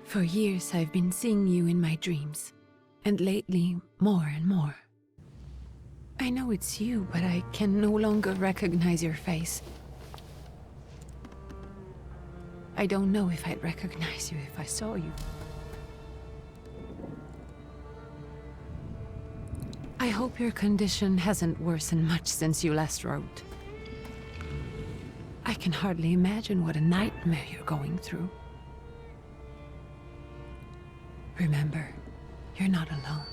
For years I've been seeing you in my dreams, and lately more and more. I know it's you, but I can no longer recognize your face. I don't know if I'd recognize you if I saw you. I hope your condition hasn't worsened much since you last wrote. I can hardly imagine what a nightmare you're going through. Remember, you're not alone.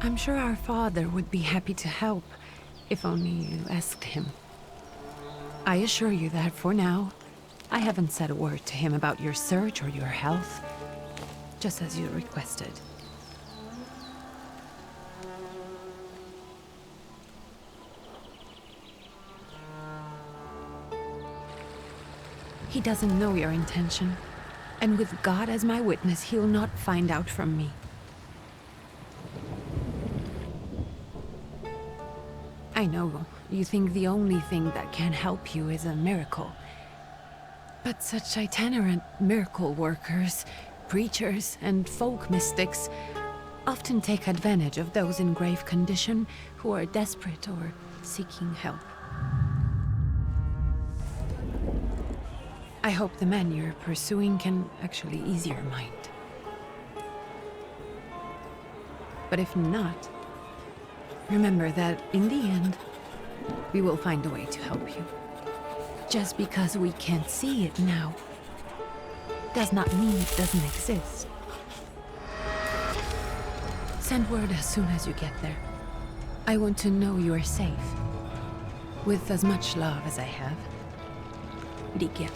I'm sure our father would be happy to help, if only you asked him. I assure you that for now, I haven't said a word to him about your search or your health, just as you requested. He doesn't know your intention, and with God as my witness, he'll not find out from me. I know you think the only thing that can help you is a miracle. But such itinerant miracle workers, preachers, and folk mystics often take advantage of those in grave condition who are desperate or seeking help. I hope the man you're pursuing can actually ease your mind. But if not, remember that in the end, we will find a way to help you. Just because we can't see it now, does not mean it doesn't exist. Send word as soon as you get there. I want to know you are safe. With as much love as I have. Ligia.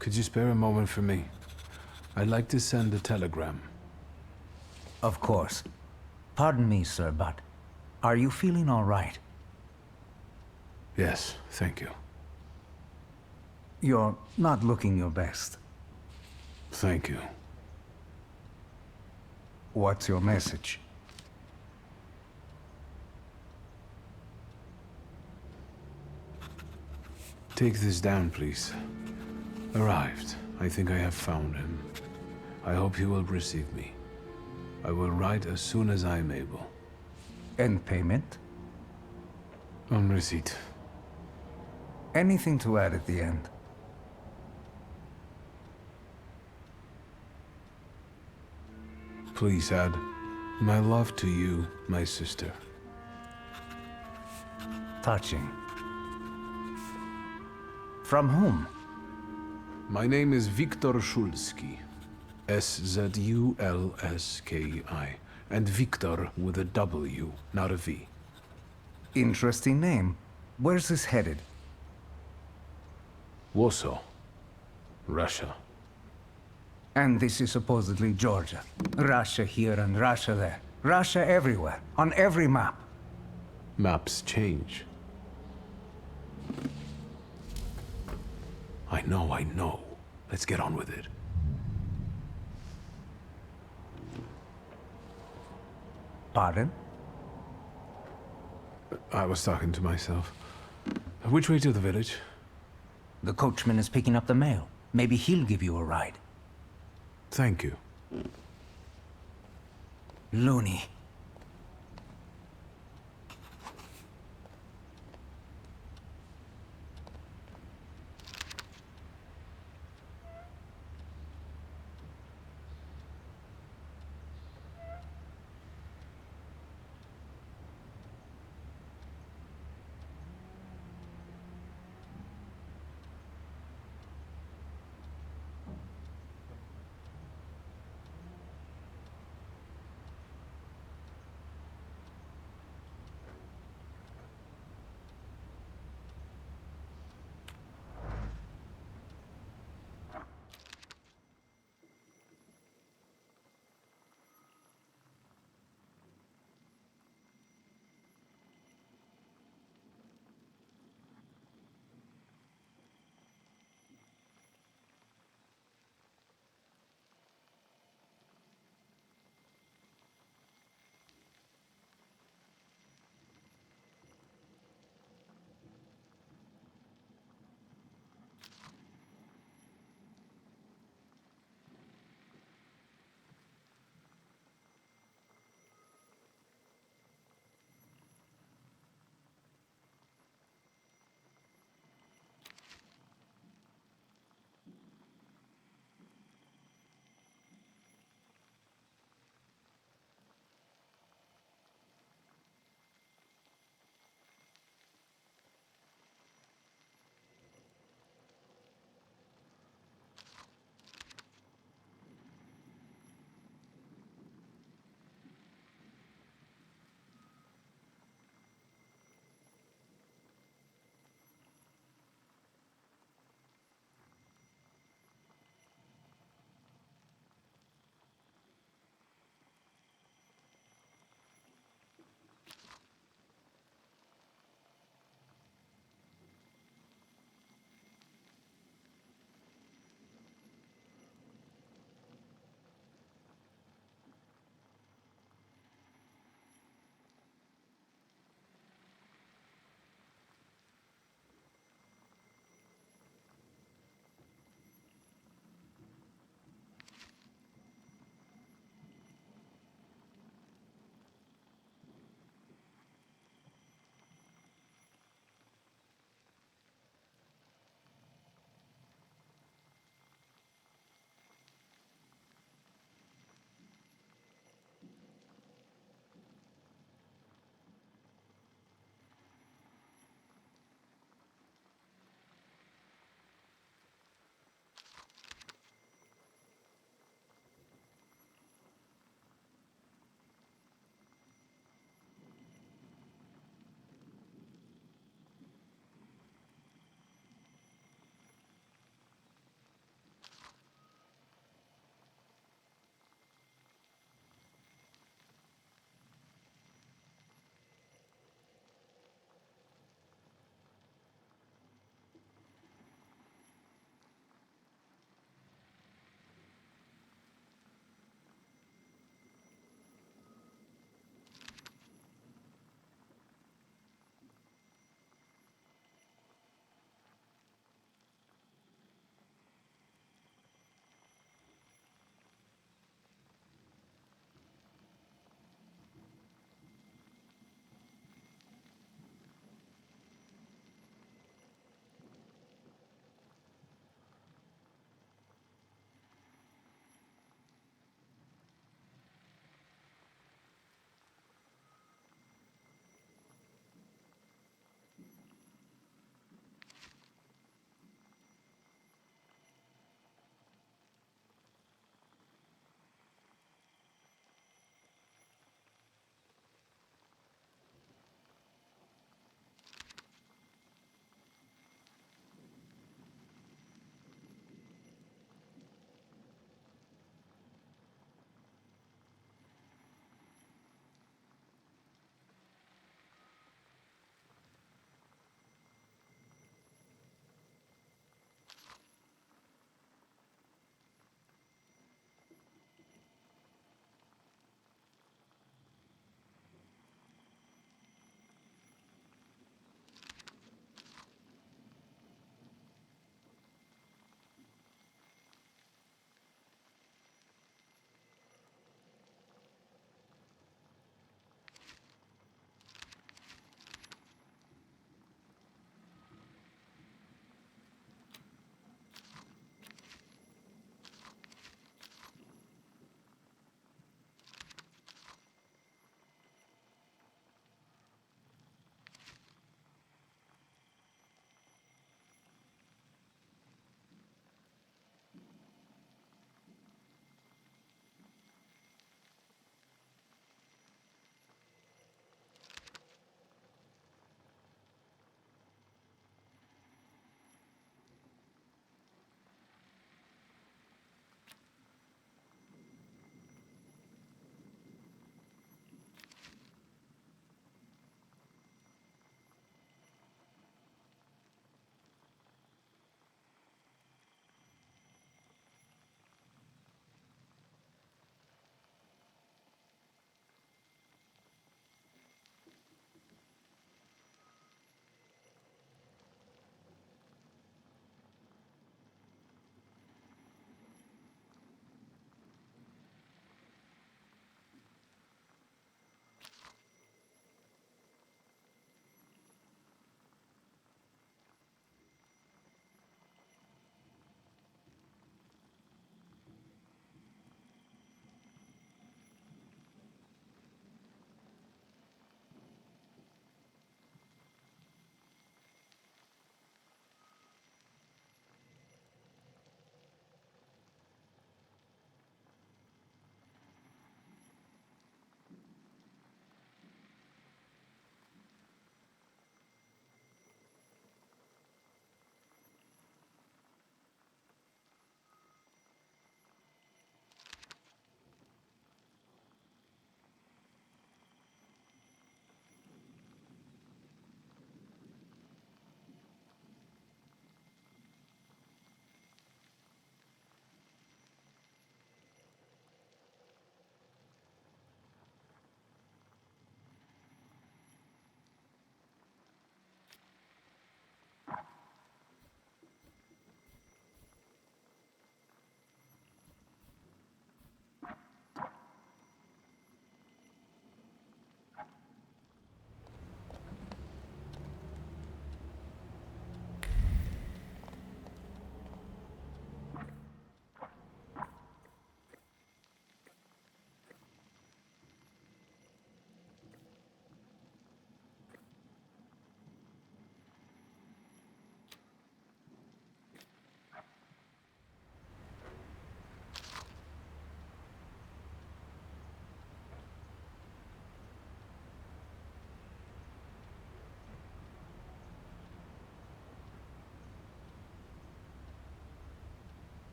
Could you spare a moment for me? I'd like to send a telegram. Of course. Pardon me, sir, but are you feeling all right? Yes, thank you. You're not looking your best. Thank you. What's your message? Take this down, please. Arrived. I think I have found him. I hope you will receive me. I will write as soon as I am able. And payment? On receipt. Anything to add at the end? Please add, my love to you, my sister. Touching. From whom? My name is Viktor Szulski. S-Z-U-L-S-K-I. And Viktor with a W, not a V. Interesting name. Where's this headed? Warsaw. Russia. And this is supposedly Georgia. Russia here and Russia there. Russia everywhere, on every map. Maps change. I know. Let's get on with it. Pardon? I was talking to myself. Which way to the village? The coachman is picking up the mail. Maybe he'll give you a ride. Thank you. Loony.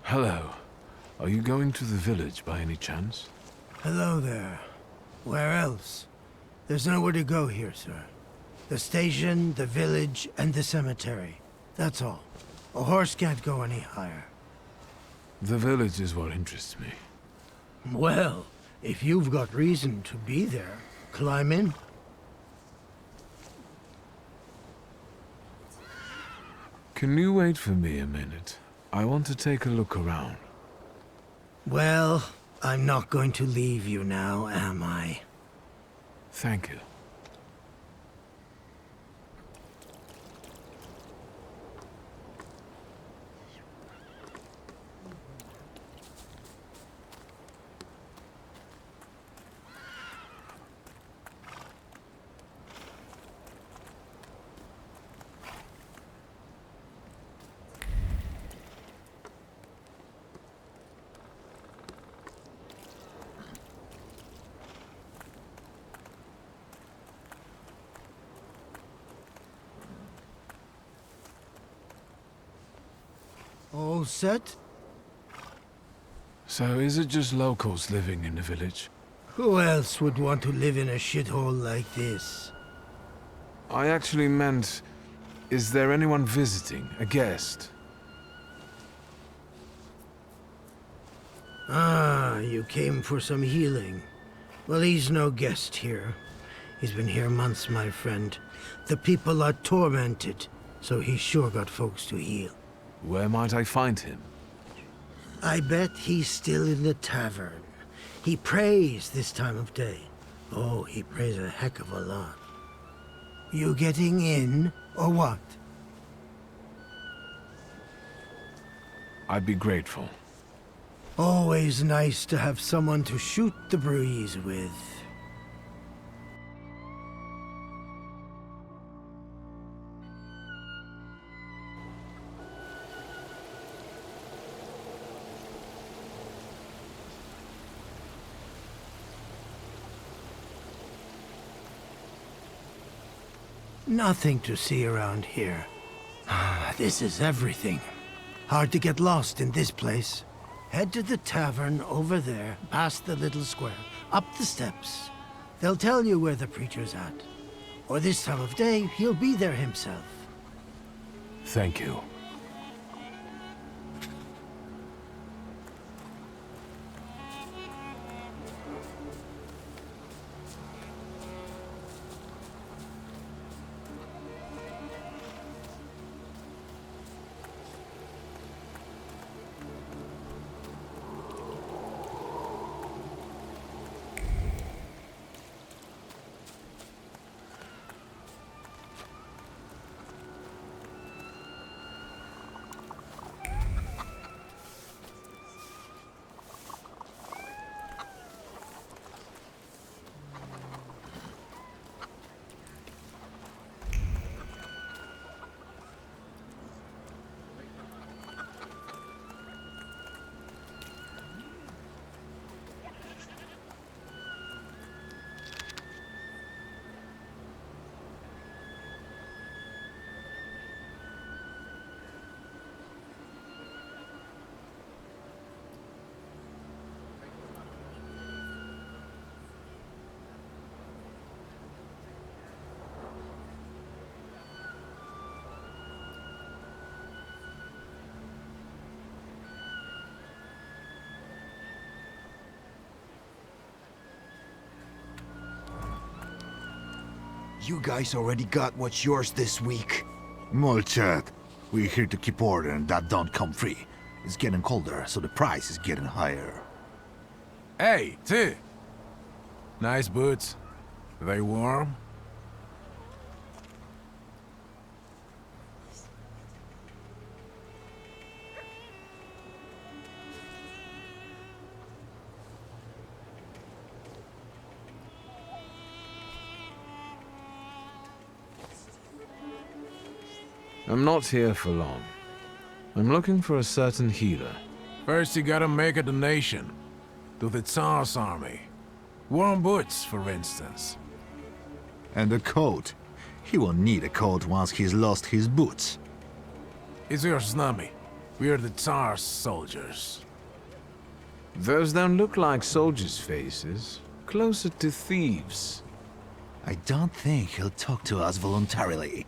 Hello. Are you going to the village by any chance? Hello there. Where else? There's nowhere to go here, sir. The station, the village, and the cemetery. That's all. A horse can't go any higher. The village is what interests me. Well, if you've got reason to be there, climb in. Can you wait for me a minute? I want to take a look around. Well, I'm not going to leave you now, am I? Thank you. All set? So is it just locals living in the village? Who else would want to live in a shithole like this? I actually meant, is there anyone visiting? A guest? Ah, you came for some healing. Well, he's no guest here. He's been here months, my friend. The people are tormented, so he's sure got folks to heal. Where might I find him? I bet he's still in the tavern. He prays this time of day. Oh, he prays a heck of a lot. You getting in, or what? I'd be grateful. Always nice to have someone to shoot the breeze with. Nothing to see around here. This is everything. Hard to get lost in this place. Head to the tavern over there, past the little square, up the steps. They'll tell you where the preacher's at. Or this time of day, he'll be there himself. Thank you. You guys already got what's yours this week. Molchat, we're here to keep order and that don't come free. It's getting colder, so the price is getting higher. Hey, T. Nice boots. They warm? I'm not here for long. I'm looking for a certain healer. First you gotta make a donation. To the Tsar's army. Warm boots, for instance. And a coat. He won't need a coat once he's lost his boots. Is yours snubby? We're the Tsar's soldiers. Those don't look like soldiers' faces. Closer to thieves. I don't think he'll talk to us voluntarily.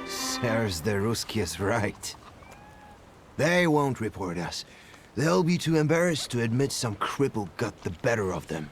Serves the Ruskies right. They won't report us. They'll be too embarrassed to admit some cripple got the better of them.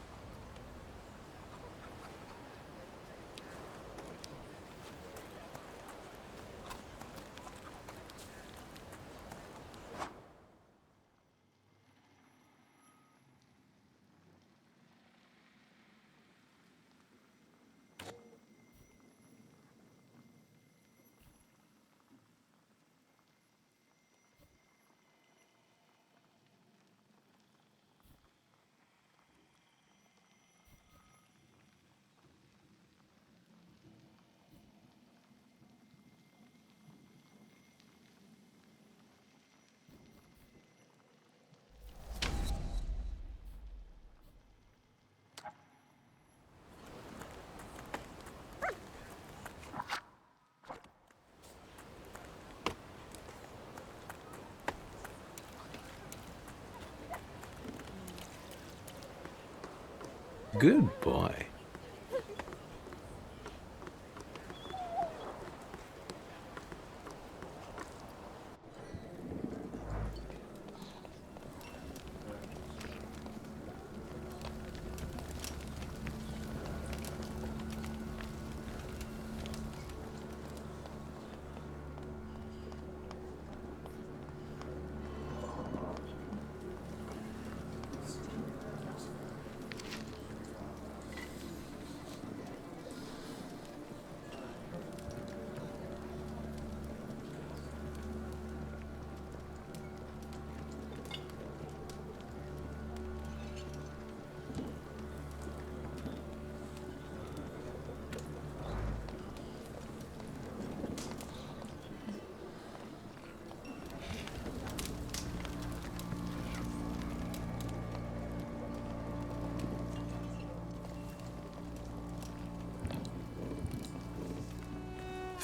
Good boy.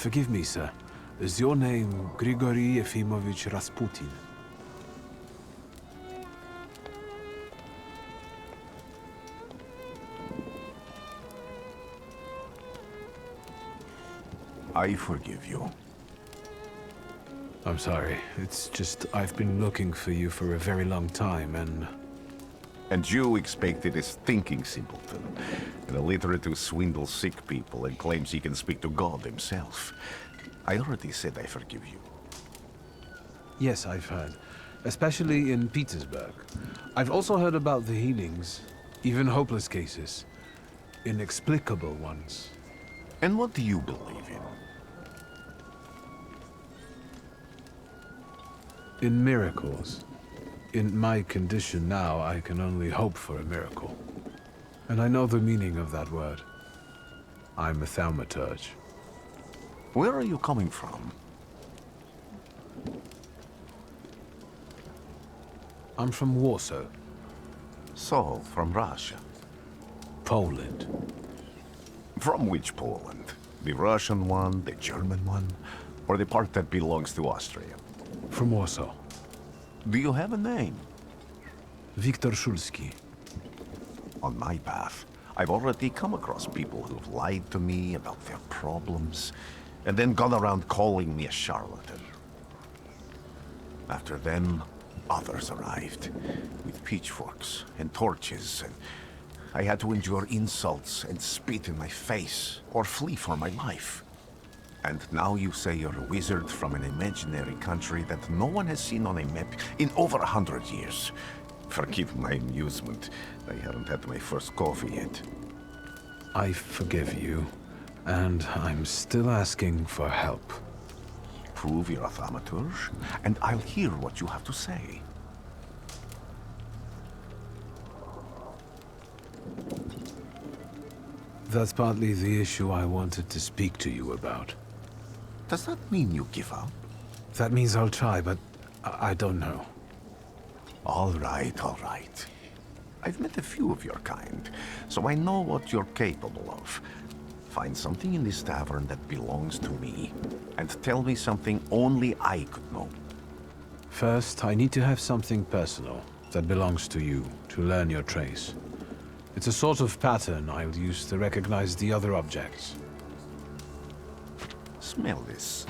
Forgive me, sir. Is your name Grigory Efimovich Rasputin? I forgive you. I'm sorry. It's just I've been looking for you for a very long time, and... And you expected a thinking simpleton, an illiterate who swindles sick people and claims he can speak to God himself. I already said I forgive you. Yes, I've heard. Especially in Petersburg. I've also heard about the healings, even hopeless cases. Inexplicable ones. And what do you believe in? In miracles. In my condition now, I can only hope for a miracle. And I know the meaning of that word. I'm a Thaumaturge. Where are you coming from? I'm from Warsaw, So, from Russia. Poland. From which Poland? The Russian one, the German one, or the part that belongs to Austria? From Warsaw. Do you have a name? Wiktor Szulski. On my path, I've already come across people who've lied to me about their problems, and then gone around calling me a charlatan. After them, others arrived, with pitchforks and torches, and I had to endure insults and spit in my face, or flee for my life. And now you say you're a wizard from an imaginary country that no one has seen on a map in over 100 years. Forgive my amusement. I haven't had my first coffee yet. I forgive you, and I'm still asking for help. Prove you're a Thaumaturge, and I'll hear what you have to say. That's partly the issue I wanted to speak to you about. Does that mean you give up? That means I'll try, but I don't know. All right, all right. I've met a few of your kind, so I know what you're capable of. Find something in this tavern that belongs to me, and tell me something only I could know. First, I need to have something personal that belongs to you to learn your trace. It's a sort of pattern I'll use to recognize the other objects. Smell this.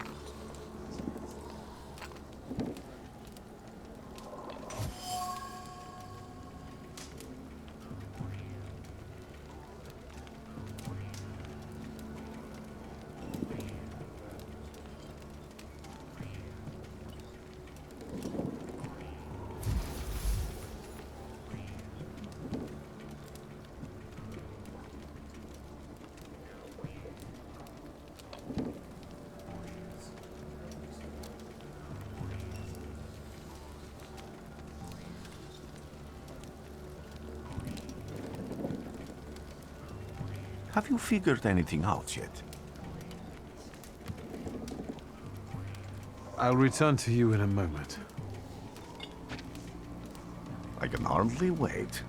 Have you figured anything out yet? I'll return to you in a moment. I can hardly wait.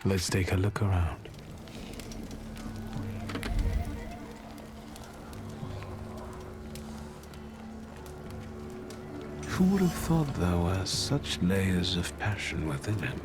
Let's take a look around. Who would have thought there were such layers of passion within him?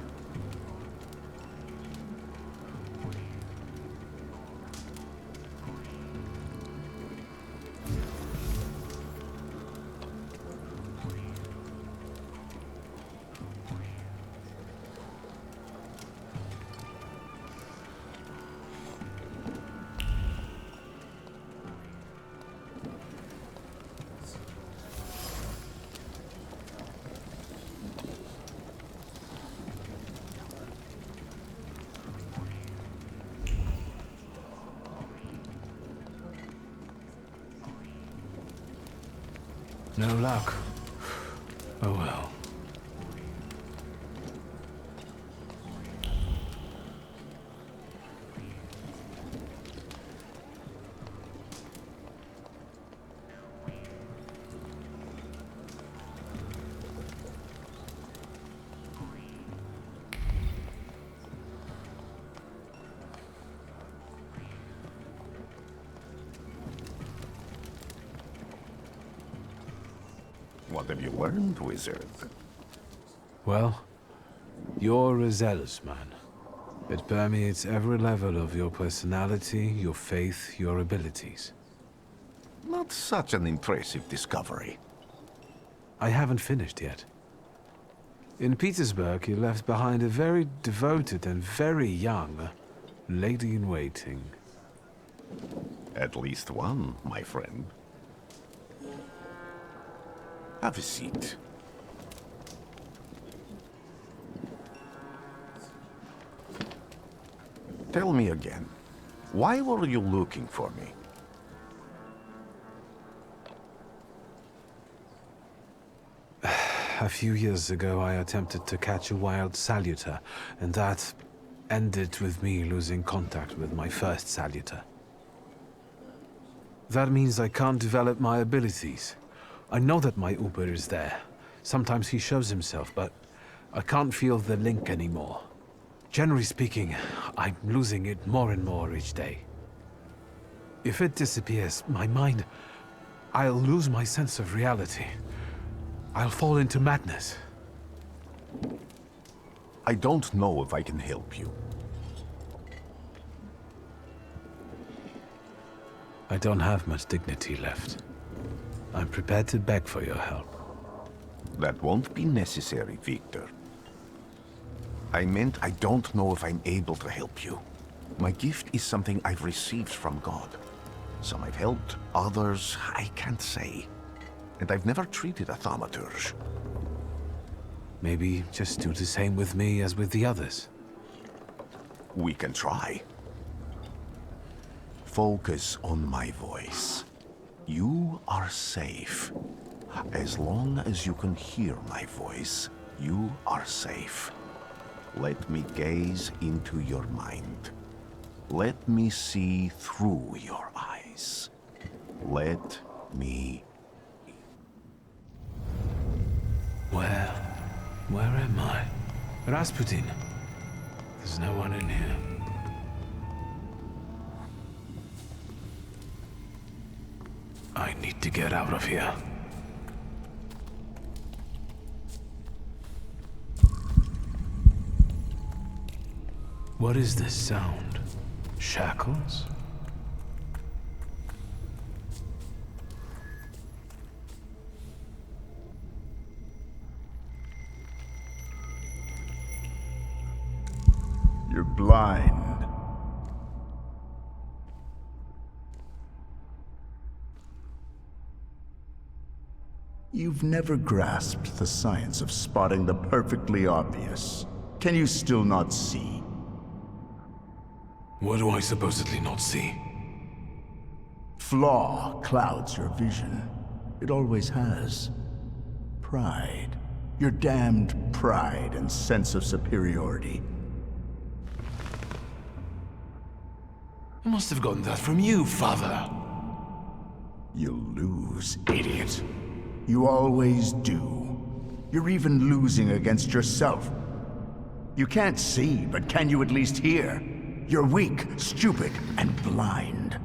No luck. Oh well. What have you learned, wizard? Well, you're a zealous man. It permeates every level of your personality, your faith, your abilities. Not such an impressive discovery. I haven't finished yet. In Petersburg, you left behind a very devoted and very young lady-in-waiting. At least one, my friend. Have a seat. Tell me again, why were you looking for me? A few years ago, I attempted to catch a wild Salutor, and that ended with me losing contact with my first Salutor. That means I can't develop my abilities. I know that my Uber is there. Sometimes he shows himself, but I can't feel the link anymore. Generally speaking, I'm losing it more and more each day. If it disappears, my mind... I'll lose my sense of reality. I'll fall into madness. I don't know if I can help you. I don't have much dignity left. I'm prepared to beg for your help. That won't be necessary, Victor. I meant I don't know if I'm able to help you. My gift is something I've received from God. Some I've helped, others I can't say. And I've never treated a Thaumaturge. Maybe just do the same with me as with the others. We can try. Focus on my voice. You are safe. As long as you can hear my voice, you are safe. Let me gaze into your mind. Let me see through your eyes. Let me... Where am I? Rasputin. There's no one in here. I need to get out of here. What is this sound? Shackles? You're blind. You've never grasped the science of spotting the perfectly obvious. Can you still not see? What do I supposedly not see? Flaw clouds your vision. It always has. Pride. Your damned pride and sense of superiority. I must have gotten that from you, Father. You'll lose, idiot. You always do. You're even losing against yourself. You can't see, but can you at least hear? You're weak, stupid, and blind.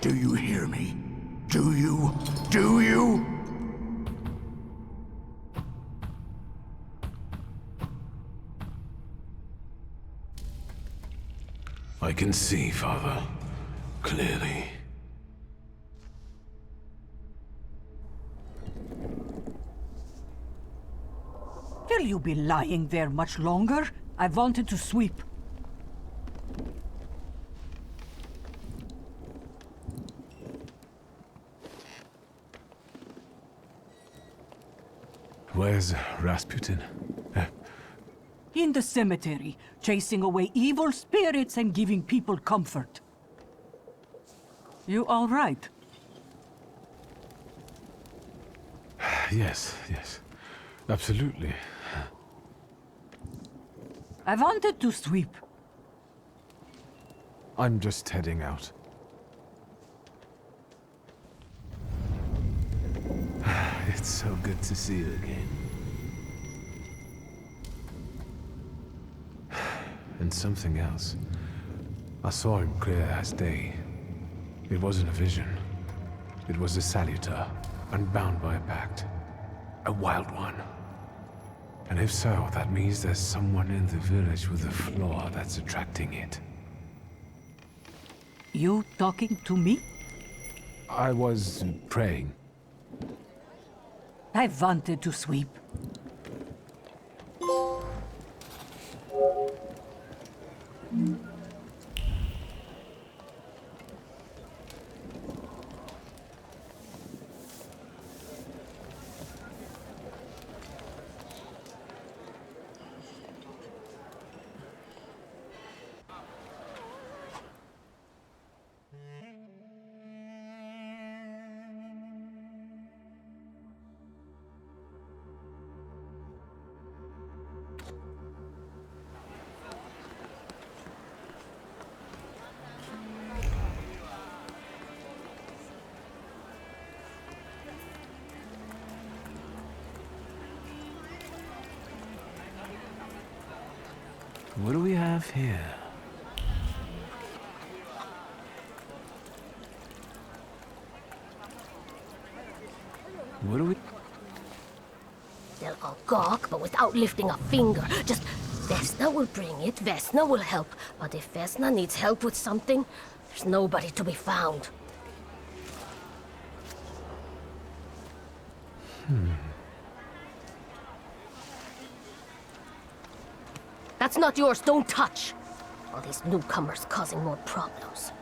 Do you hear me? Do you? Do you? I can see, Father. Clearly. Will you be lying there much longer? I wanted to sweep. Where's Rasputin? In the cemetery, chasing away evil spirits and giving people comfort. You all right? Yes. Absolutely. I wanted to sweep. I'm just heading out. It's so good to see you again. And something else. I saw him clear as day. It wasn't a vision. It was a Salutor, unbound by a pact. A wild one. And if so, that means there's someone in the village with a flaw that's attracting it. You talking to me? I was praying. I wanted to sweep. What do we have here? What do we... They'll all gawk, but without lifting a finger. Just, Vesna will bring it, Vesna will help. But if Vesna needs help with something, there's nobody to be found. That's not yours, don't touch! All these newcomers causing more problems.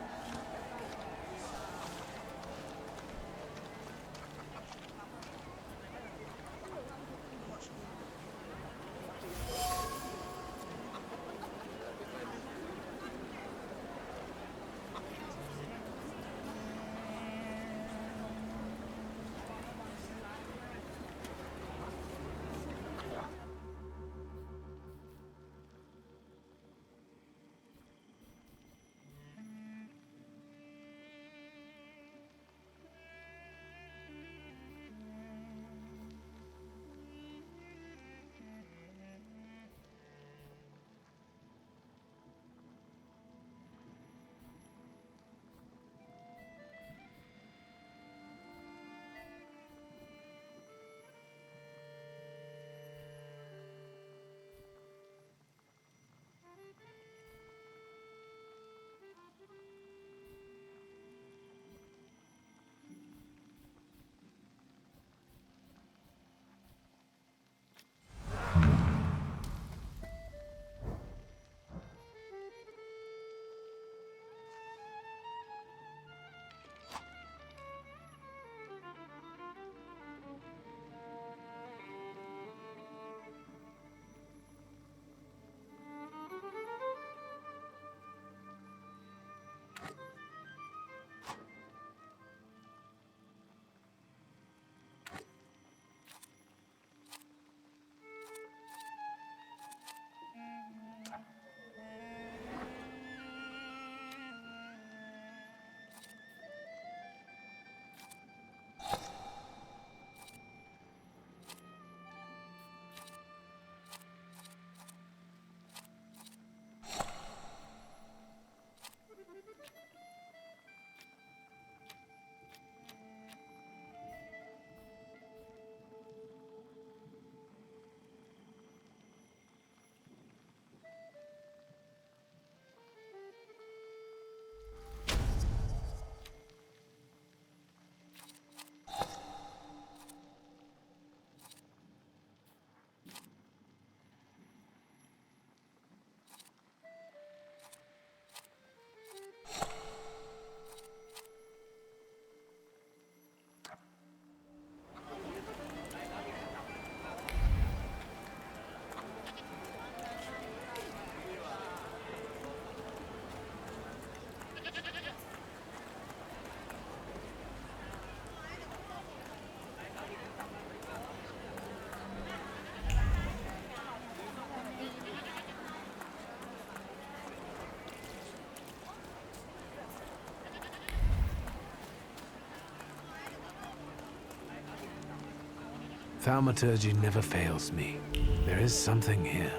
Thaumaturge never fails me. There is something here.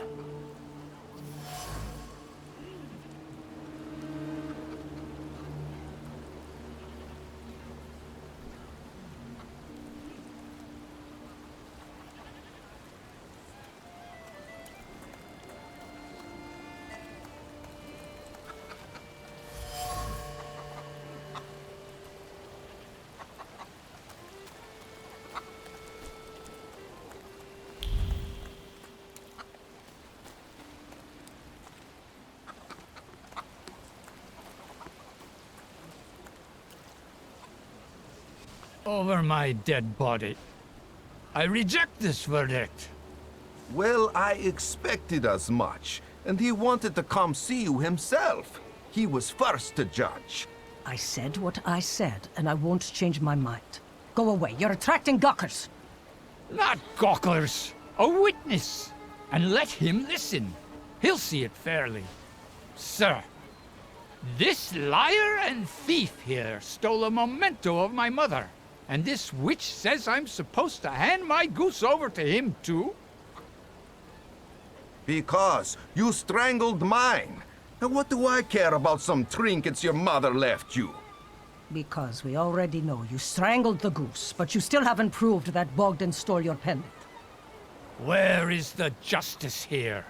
over my dead body. I reject this verdict. Well, I expected as much, and he wanted to come see you himself. He was first to judge. I said what I said, and I won't change my mind. Go away, you're attracting gawkers! Not gawkers, a witness. And let him listen. He'll see it fairly. Sir, this liar and thief here stole a memento of my mother. And this witch says I'm supposed to hand my goose over to him too? Because you strangled mine. And what do I care about some trinkets your mother left you? Because we already know you strangled the goose, but you still haven't proved that Bogdan stole your pendant. Where is the justice here?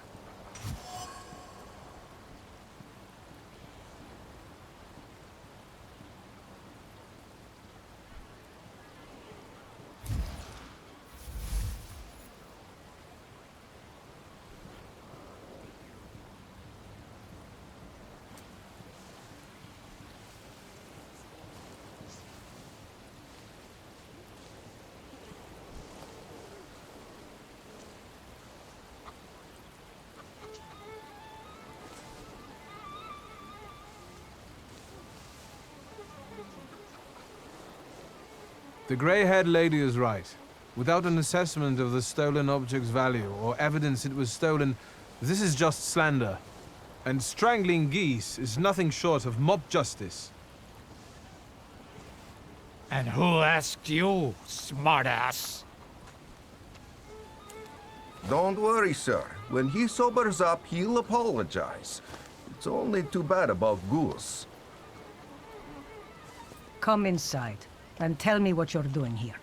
The grey-haired lady is right. Without an assessment of the stolen object's value or evidence it was stolen, this is just slander. And strangling geese is nothing short of mob justice. And who asked you, smartass? Don't worry, sir. When he sobers up, he'll apologize. It's only too bad about Goose. Come inside, and tell me what you're doing here.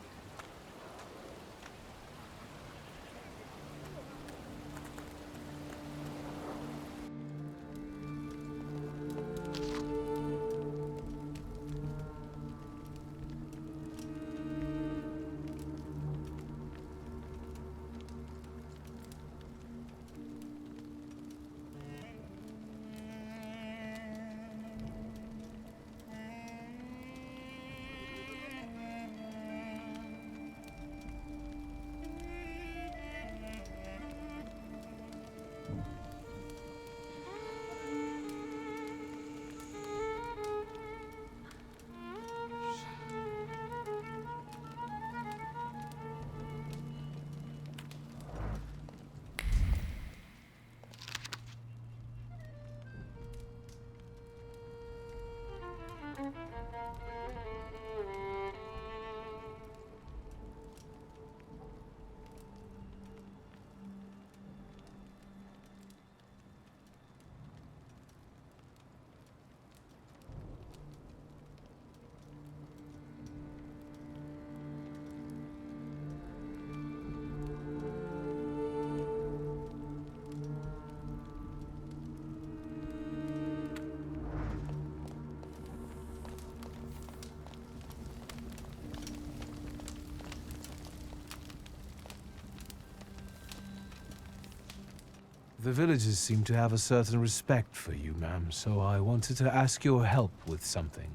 The villagers seem to have a certain respect for you, ma'am, so I wanted to ask your help with something.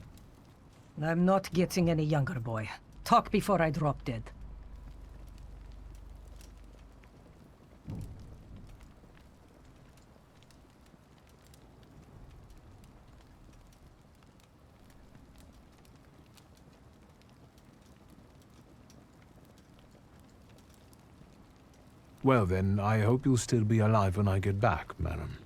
I'm not getting any younger, boy. Talk before I drop dead. Well then, I hope you'll still be alive when I get back, madam.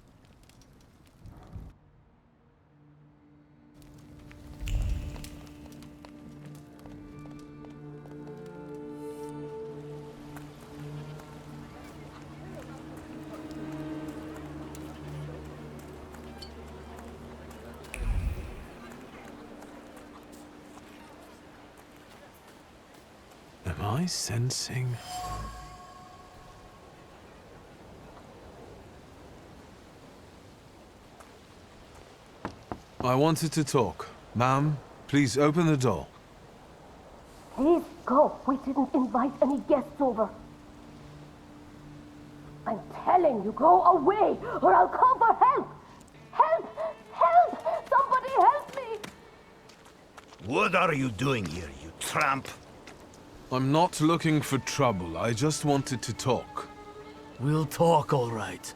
Am I sensing... I wanted to talk. Ma'am, please open the door. Please go. We didn't invite any guests over. I'm telling you, go away, or I'll call for help! Help! Help! Somebody help me! What are you doing here, you tramp. I'm not looking for trouble. I just wanted to talk. We'll talk, all right.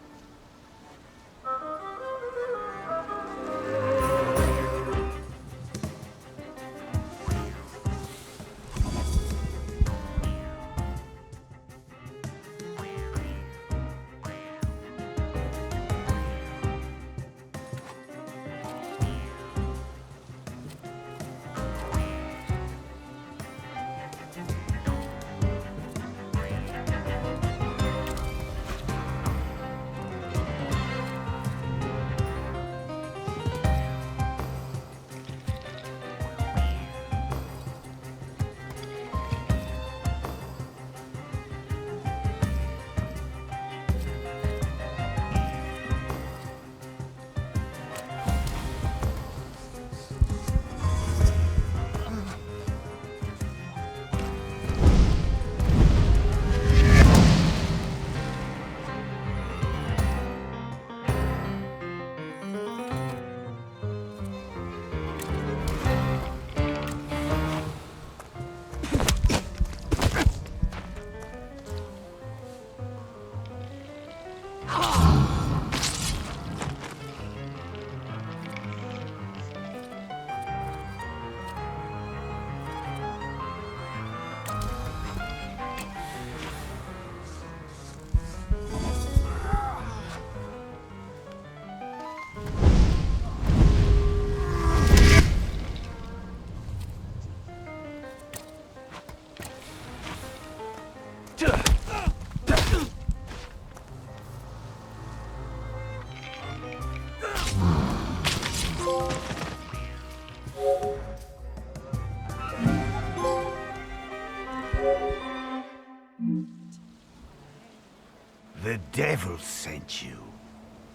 The devil sent you.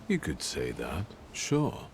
You could say that, sure.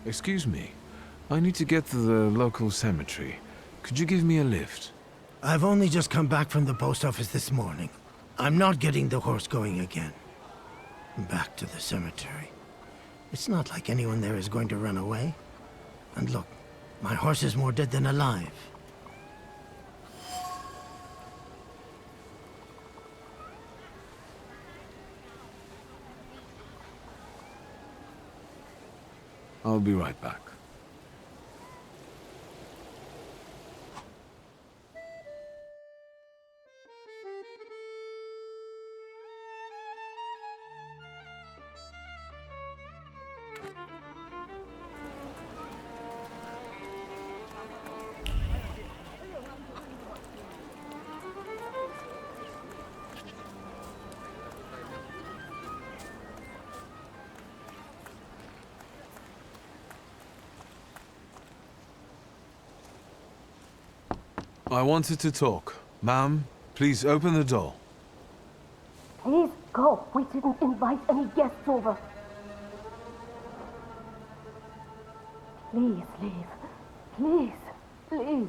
Excuse me. I need to get to the local cemetery. Could you give me a lift? I've only just come back from the post office this morning. I'm not getting the horse going again. Back to the cemetery. It's not like anyone there is going to run away. And look, my horse is more dead than alive. I'll be right back. I wanted to talk. Ma'am, please open the door. Please go. We didn't invite any guests over. Please leave. Please. Please.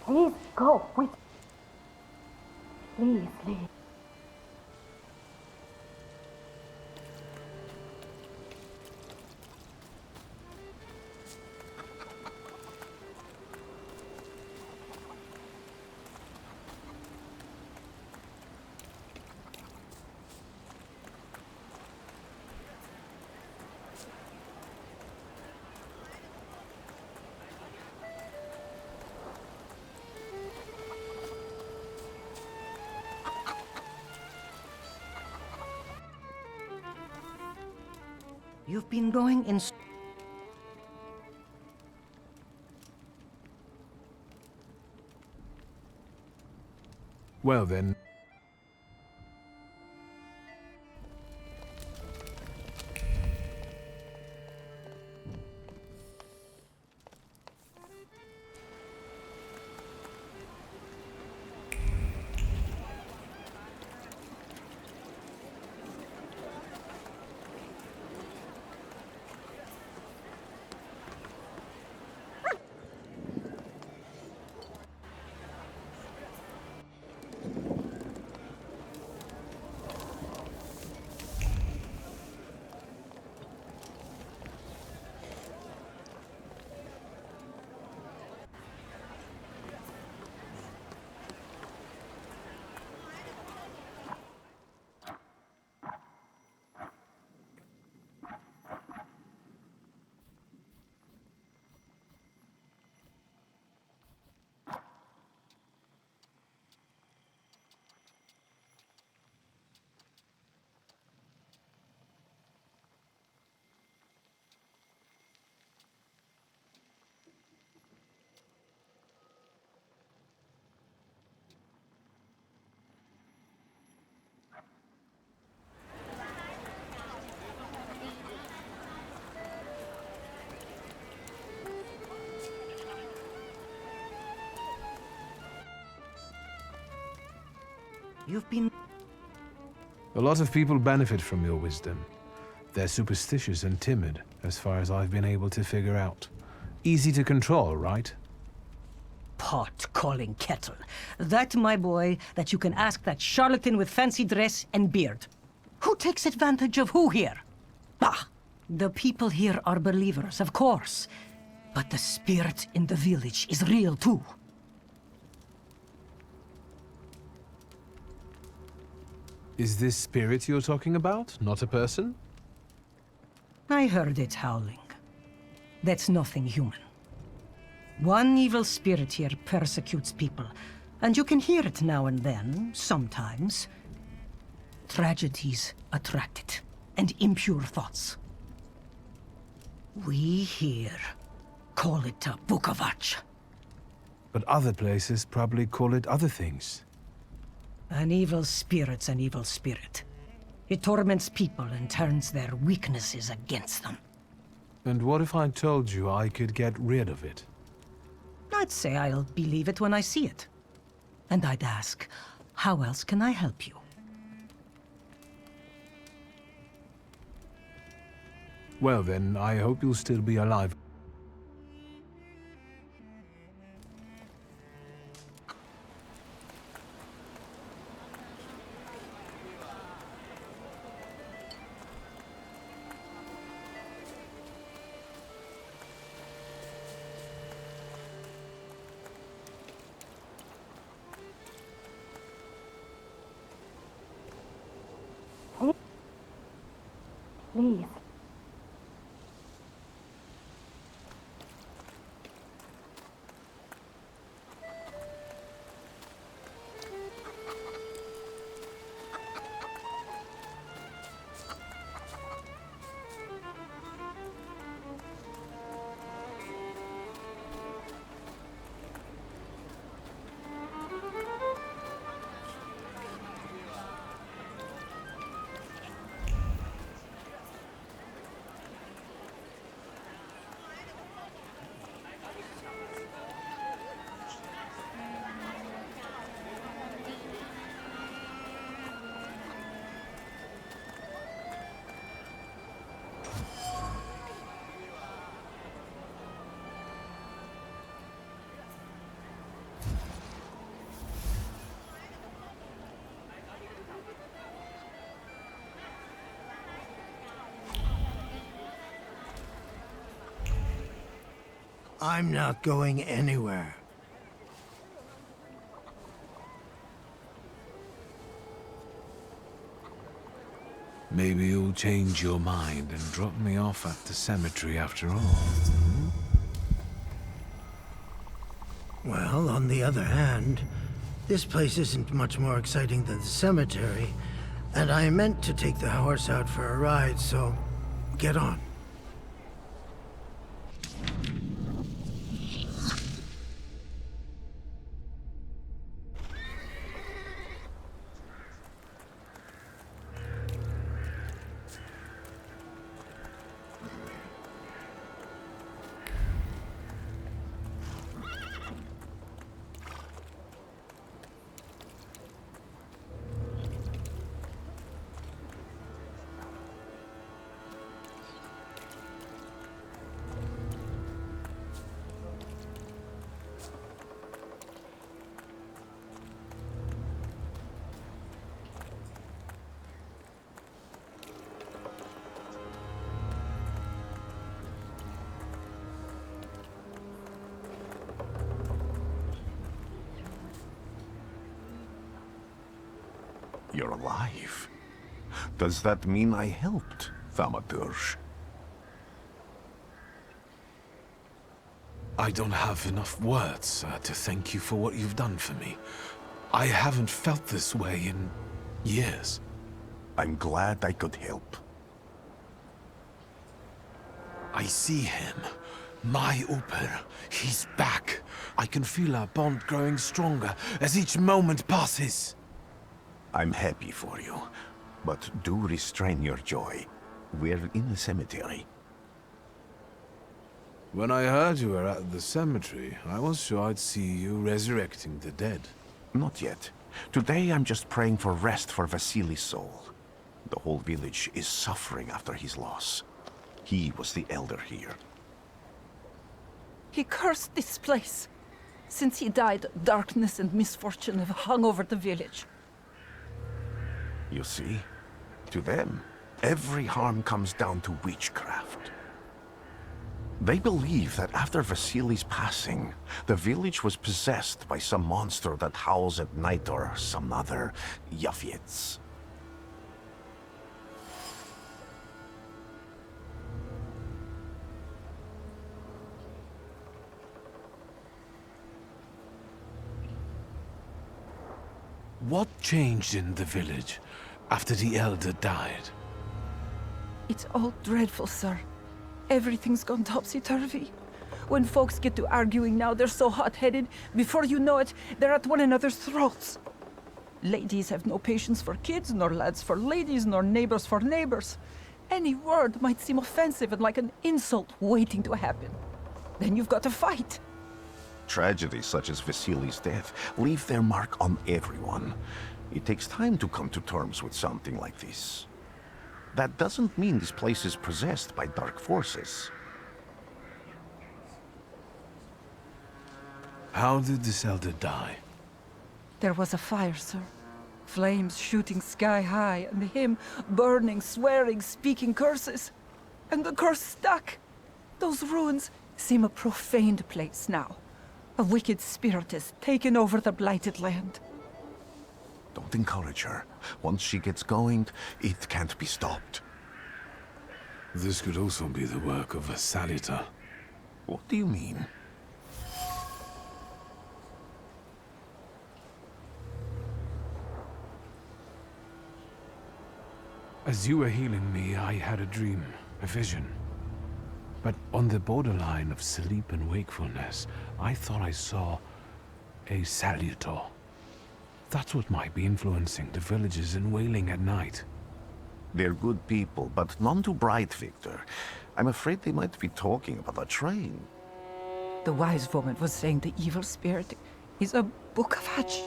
Please go. Wait. Please leave. You've been going in... Well then... You've been... A lot of people benefit from your wisdom. They're superstitious and timid, as far as I've been able to figure out. Easy to control, right? Pot calling kettle. That, my boy, that you can ask that charlatan with fancy dress and beard. Who takes advantage of who here? Bah! The people here are believers, of course. But the spirit in the village is real too. Is this spirit you're talking about, not a person? I heard it howling. That's nothing human. One evil spirit here persecutes people, and you can hear it now and then, sometimes. Tragedies attract it, and impure thoughts. We here call it a Bukavach. But other places probably call it other things. An evil spirit's an evil spirit. It torments people and turns their weaknesses against them. And what if I told you I could get rid of it? I'd say I'll believe it when I see it. And I'd ask, how else can I help you? Well then, I hope you'll still be alive. Please. I'm not going anywhere. Maybe you'll change your mind and drop me off at the cemetery after all. Well, on the other hand, this place isn't much more exciting than the cemetery, and I meant to take the horse out for a ride, so get on. You're alive. Does that mean I helped, Thaumaturge? I don't have enough words to thank you for what you've done for me. I haven't felt this way in years. I'm glad I could help. I see him. My Uber. He's back. I can feel our bond growing stronger as each moment passes. I'm happy for you, but do restrain your joy. We're in the cemetery. When I heard you were at the cemetery, I was sure I'd see you resurrecting the dead. Not yet. Today I'm just praying for rest for Vasily's soul. The whole village is suffering after his loss. He was the elder here. He cursed this place. Since he died, darkness and misfortune have hung over the village. You see? To them, every harm comes down to witchcraft. They believe that after Vasily's passing, the village was possessed by some monster that howls at night or some other Yafiets. What changed in the village after the elder died? It's all dreadful, sir. Everything's gone topsy-turvy. When folks get to arguing now, they're so hot-headed. Before you know it, they're at one another's throats. Ladies have no patience for kids, nor lads for ladies, nor neighbors for neighbors. Any word might seem offensive and like an insult waiting to happen. Then you've got to fight. Tragedies such as Vasily's death leave their mark on everyone. It takes time to come to terms with something like this. That doesn't mean this place is possessed by dark forces. How did this elder die? There was a fire, sir. Flames shooting sky high, and him burning, swearing, speaking curses. And the curse stuck. Those ruins seem a profaned place now. A wicked spirit has taken over the blighted land. Don't encourage her. Once she gets going, it can't be stopped. This could also be the work of a Salutor. What do you mean? As you were healing me, I had a dream, a vision. But on the borderline of sleep and wakefulness, I thought I saw a Salutor. That's what might be influencing the villagers in Wailing at night. They're good people, but none too bright, Victor. I'm afraid they might be talking about a train. The wise woman was saying the evil spirit is a book of hatch.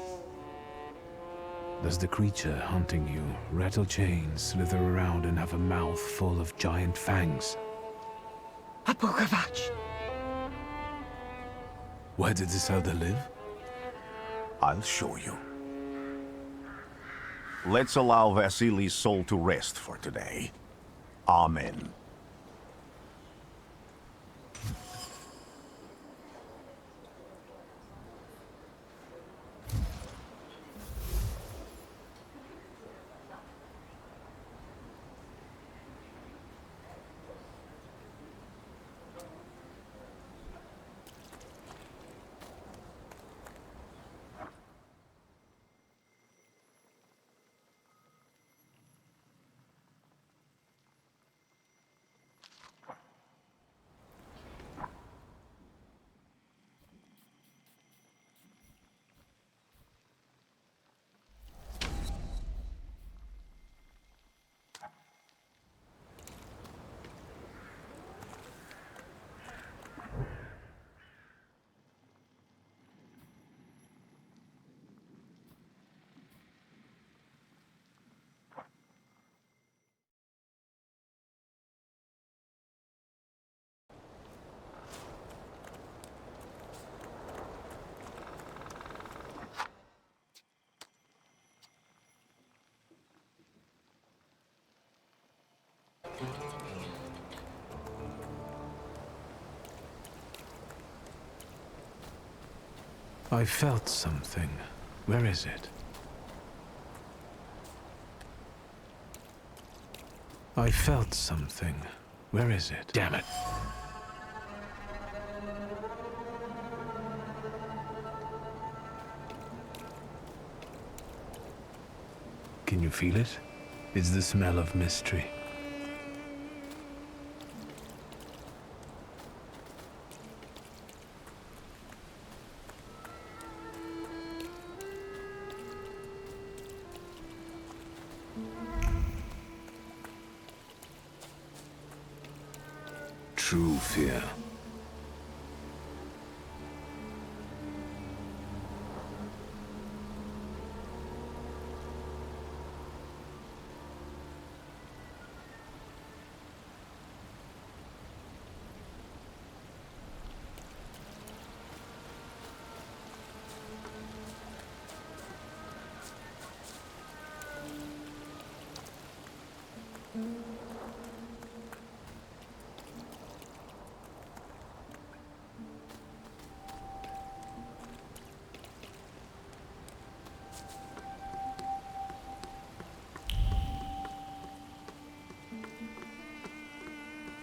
Does the creature hunting you rattle chains, slither around, and have a mouth full of giant fangs? A book of hatch. Where did this elder live? I'll show you. Let's allow Vasily's soul to rest for today. Amen. I felt something. Where is it? I felt something. Where is it? Damn it. Can you feel it? It's the smell of mystery. True fear. A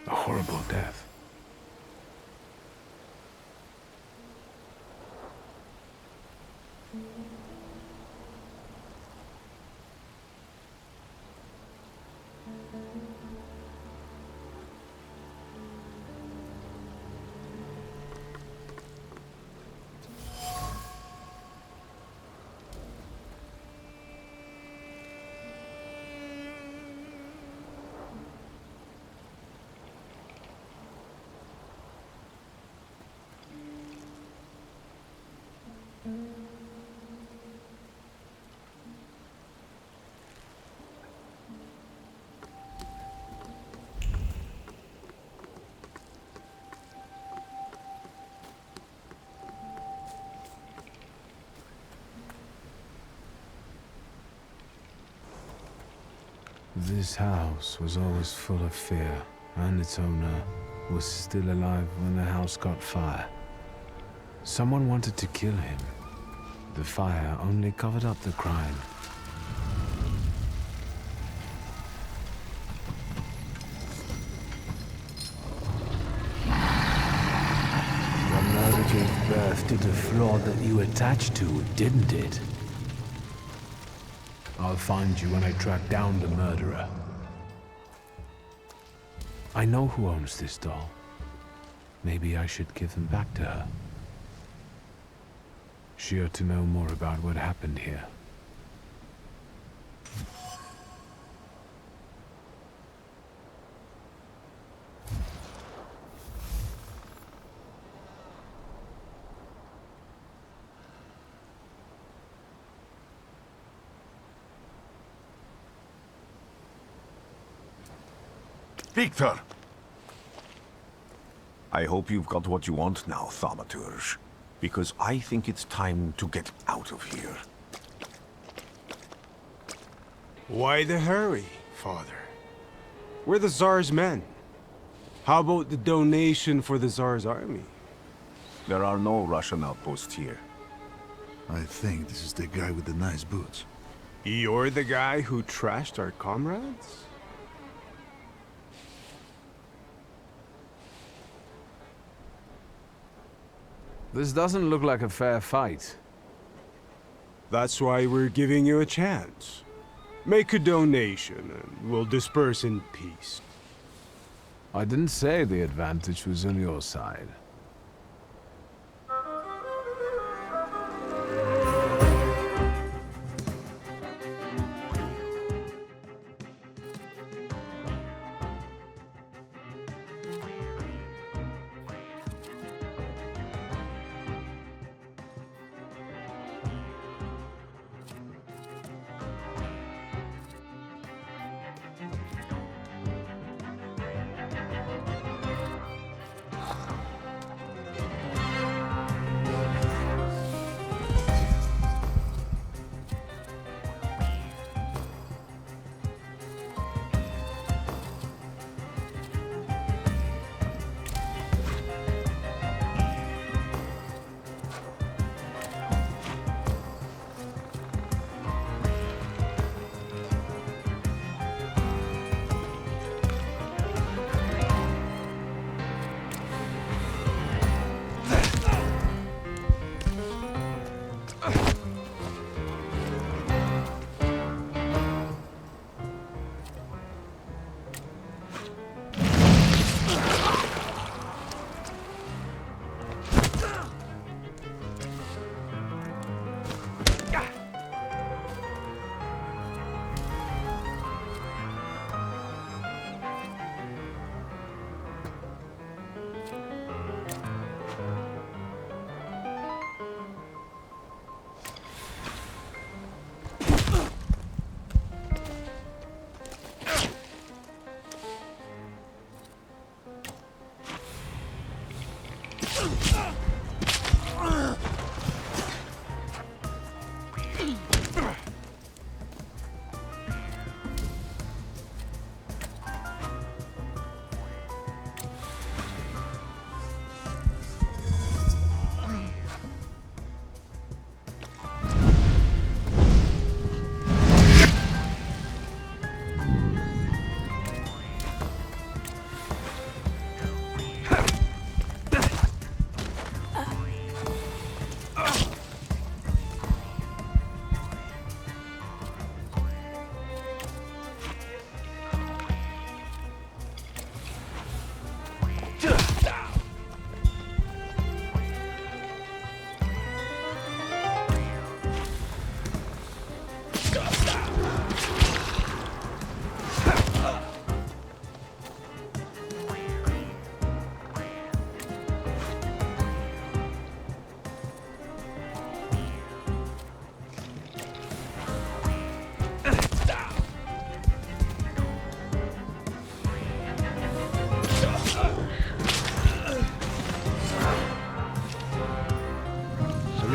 horrible death. This house was always full of fear, and its owner was still alive when the house caught fire. Someone wanted to kill him. The fire only covered up the crime. The murder gave birth to the flaw that you attached to, didn't it? I'll find you when I track down the murderer. I know who owns this doll. Maybe I should give them back to her. She ought to know more about what happened here. Victor! I hope you've got what you want now, Thaumaturge. Because I think it's time to get out of here. Why the hurry, Father? We're the Tsar's men. How about the donation for the Tsar's army? There are no Russian outposts here. I think this is the guy with the nice boots. You're the guy who trashed our comrades? This doesn't look like a fair fight. That's why we're giving you a chance. Make a donation and we'll disperse in peace. I didn't say the advantage was on your side.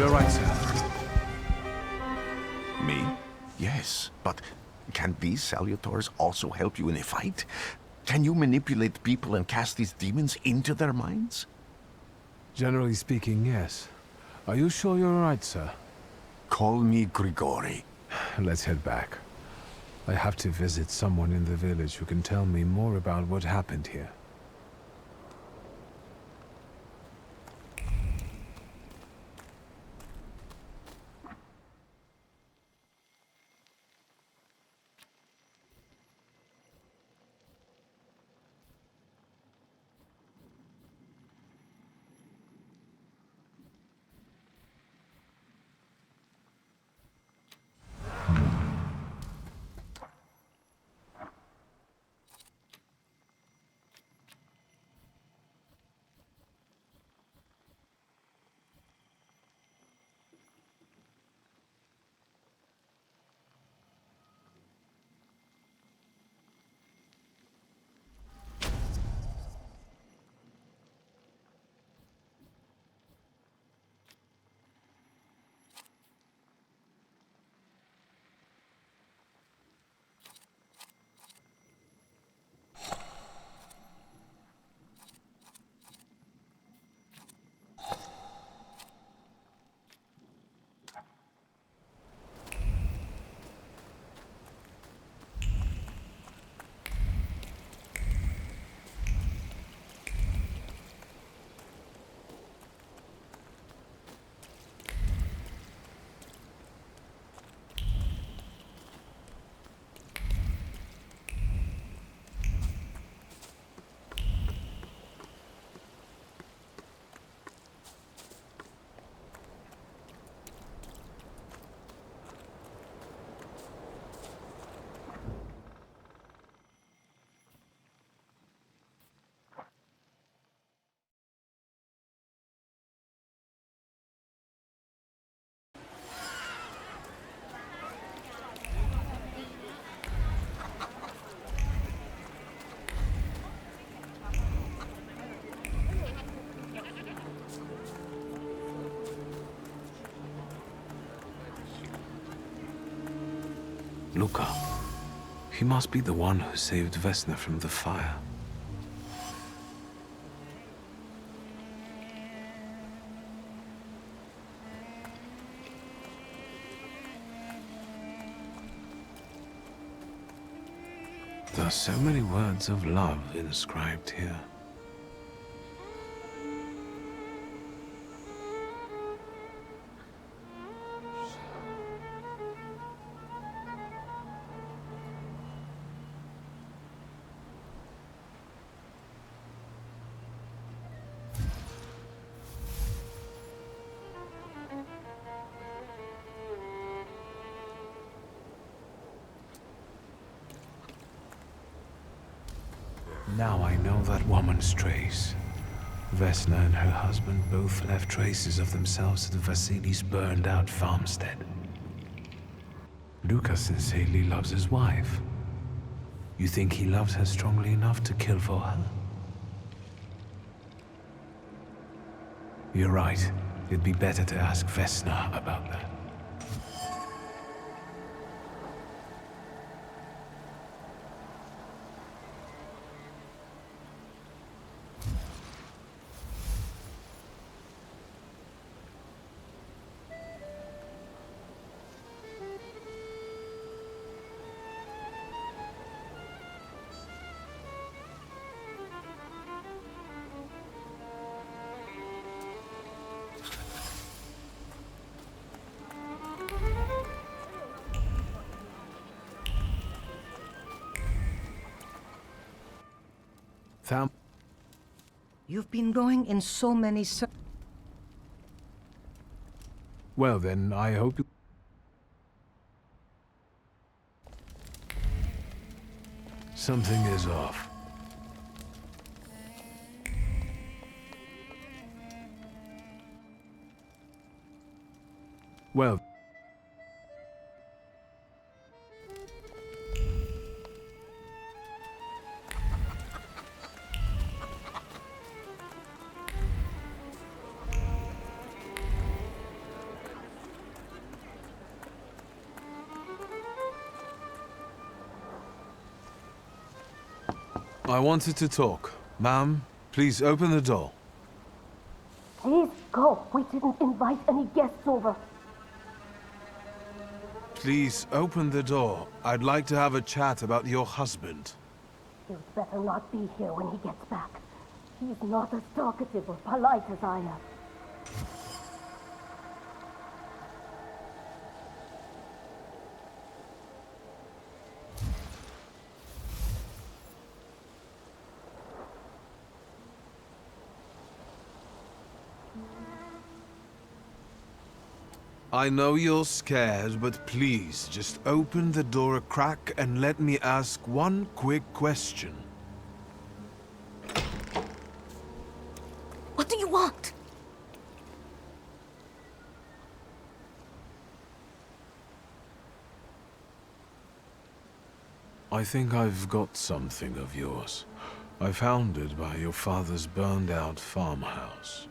You're right, sir. Me? Yes, but can these Salutors also help you in a fight? Can you manipulate people and cast these demons into their minds? Generally speaking, yes. Are you sure you're right, sir? Call me Grigori. Let's head back. I have to visit someone in the village who can tell me more about what happened here. Luca. He must be the one who saved Vesna from the fire. There are so many words of love inscribed here. Now I know that woman's trace. Vesna and her husband both left traces of themselves at Vasili's burned-out farmstead. Luca sincerely loves his wife. You think he loves her strongly enough to kill for her? You're right. It'd be better to ask Vesna about that. You've been going in so many Well then, I hope you... Something is off. Well... I wanted to talk. Ma'am, please open the door. Please go. We didn't invite any guests over. Please open the door. I'd like to have a chat about your husband. You'd better not be here when he gets back. He's not as talkative or polite as I am. I know you're scared, but please, just open the door a crack and let me ask one quick question. What do you want? I think I've got something of yours. I found it by your father's burned-out farmhouse.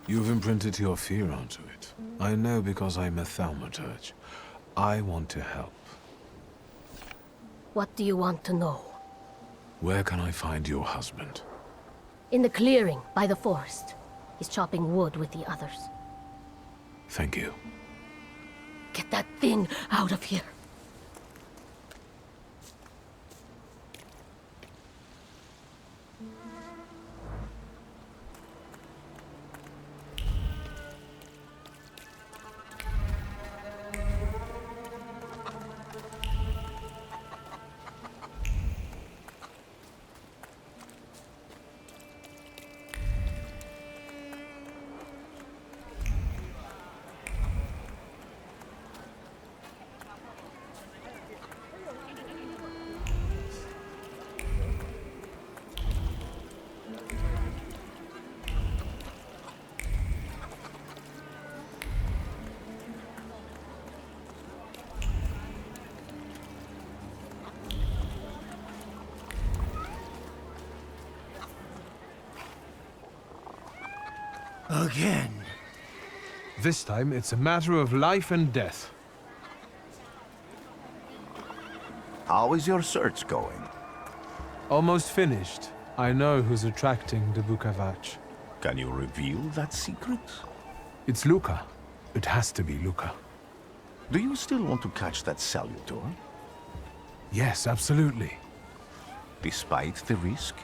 You've imprinted your fear onto it. I know because I'm a Thaumaturge. I want to help. What do you want to know? Where can I find your husband? In the clearing, by the forest. He's chopping wood with the others. Thank you. Get that thing out of here. Again. This time, it's a matter of life and death. How is your search going? Almost finished. I know who's attracting the Bukavach. Can you reveal that secret? It's Luca. It has to be Luca. Do you still want to catch that Salutor? Yes, absolutely. Despite the risk?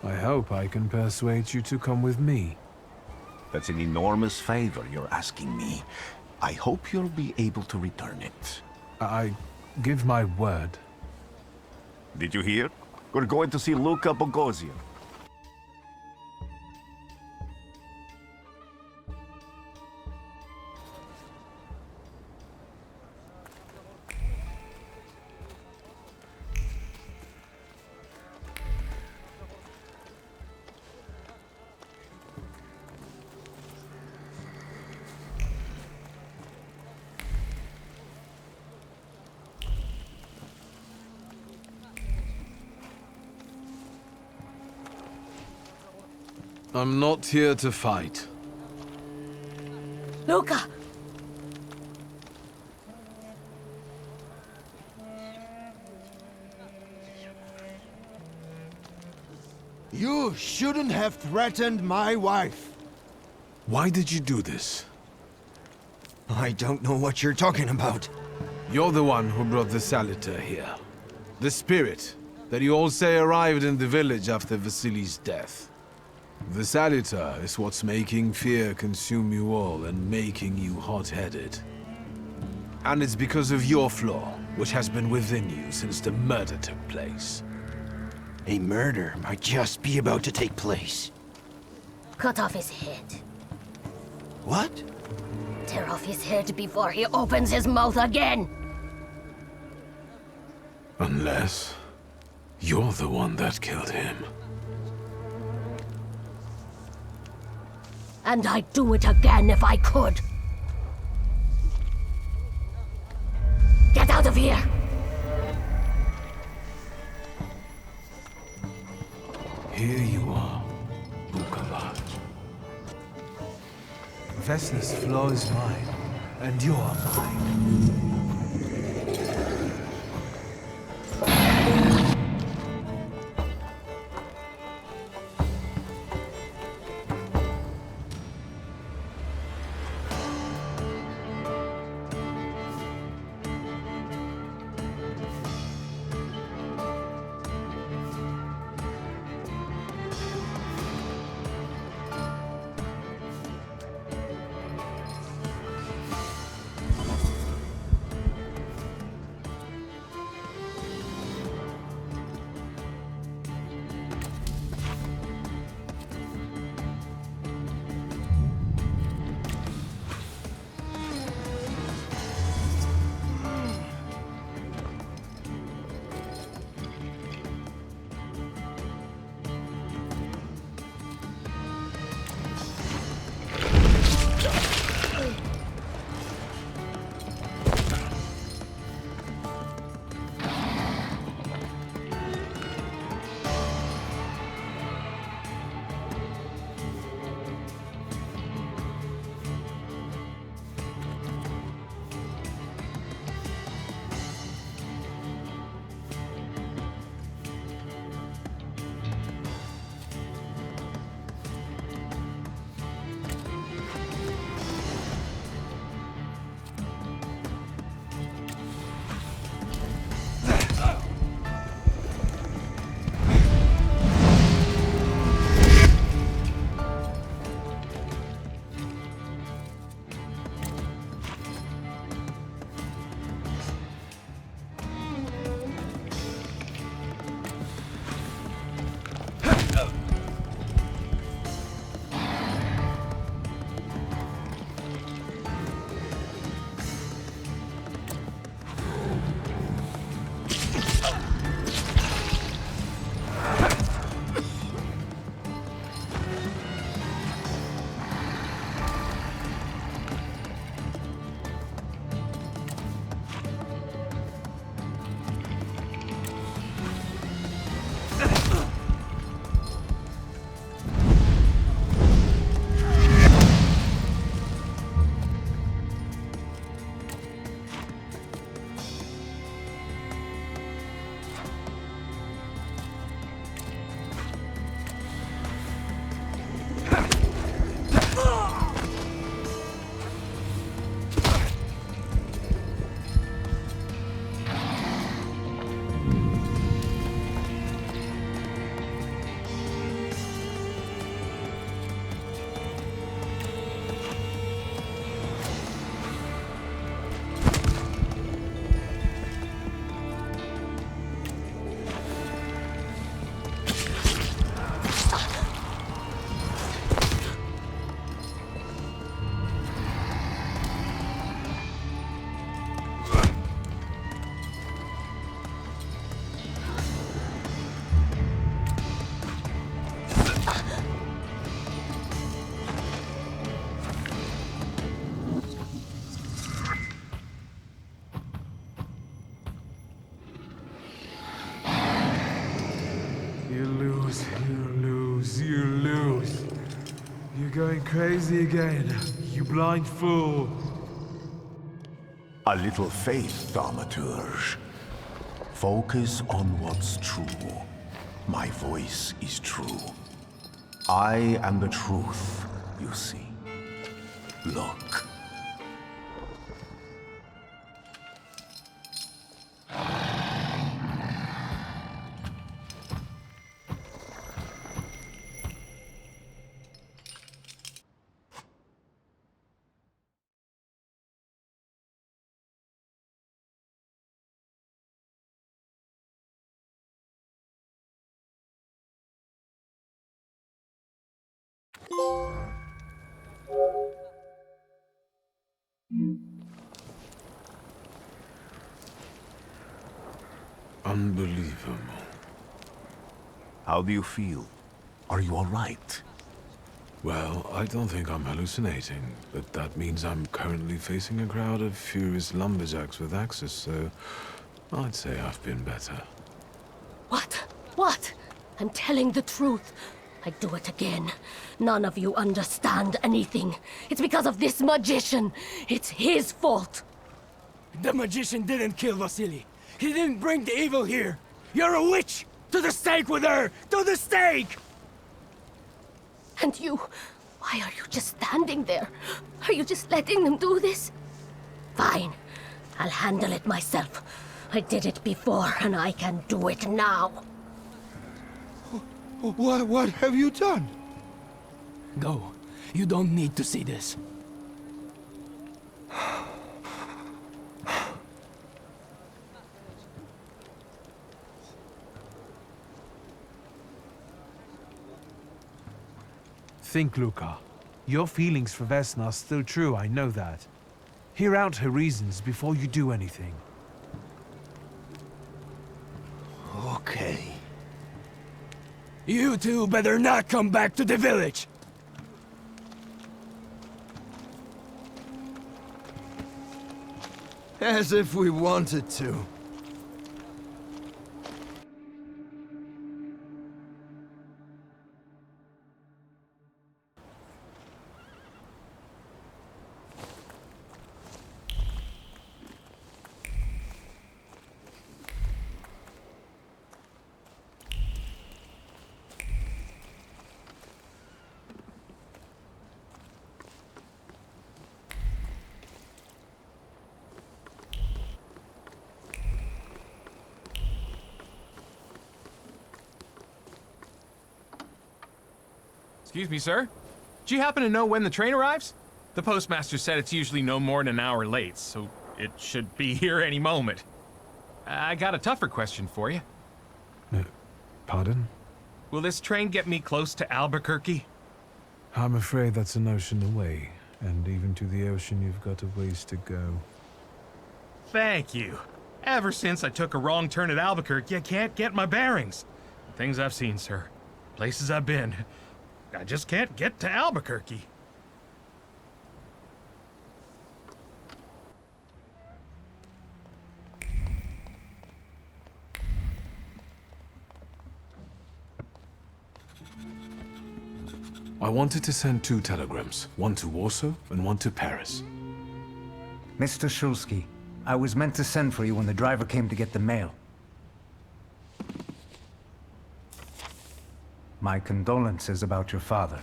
I hope I can persuade you to come with me. That's an enormous favor you're asking me. I hope you'll be able to return it. I give my word. Did you hear? We're going to see Luca Bogosian. I'm not here to fight. Luca! You shouldn't have threatened my wife. Why did you do this? I don't know what you're talking about. You're the one who brought the Salutor here. The spirit that you all say arrived in the village after Vasily's death. The Salutor is what's making fear consume you all and making you hot-headed. And it's because of your flaw, which has been within you since the murder took place. A murder might just be about to take place. Cut off his head. What? Tear off his head before he opens his mouth again! Unless you're the one that killed him. And I'd do it again if I could. Get out of here! Here you are, Bukavach. Vesna's flaw is mine, and you are mine. You lose, you lose, you lose. You're going crazy again, you blind fool. A little faith, Thaumaturge. Focus on what's true. My voice is true. I am the truth, you see. Look. Unbelievable. How do you feel? Are you all right? Well, I don't think I'm hallucinating, but that means I'm currently facing a crowd of furious lumberjacks with axes, so I'd say I've been better. What? What? I'm telling the truth. I do it again. None of you understand anything. It's because of this magician. It's his fault. The magician didn't kill Vasily. He didn't bring the evil here. You're a witch! To the stake with her! To the stake! And you, why are you just standing there? Are you just letting them do this? Fine. I'll handle it myself. I did it before, and I can do it now. What have you done? Go. You don't need to see this. Think, Luca. Your feelings for Vesna are still true, I know that. Hear out her reasons before you do anything. Okay. You two better not come back to the village! As if we wanted to. Excuse me, sir? Do you happen to know when the train arrives? The postmaster said it's usually no more than an hour late, so it should be here any moment. I got a tougher question for you. Pardon? Will this train get me close to Albuquerque? I'm afraid that's an ocean away, and even to the ocean you've got a ways to go. Thank you. Ever since I took a wrong turn at Albuquerque, I can't get my bearings. Things I've seen, sir. Places I've been. I just can't get to Albuquerque. I wanted to send 2 telegrams, one to Warsaw and one to Paris. Mr. Shulsky, I was meant to send for you when the driver came to get the mail. My condolences about your father.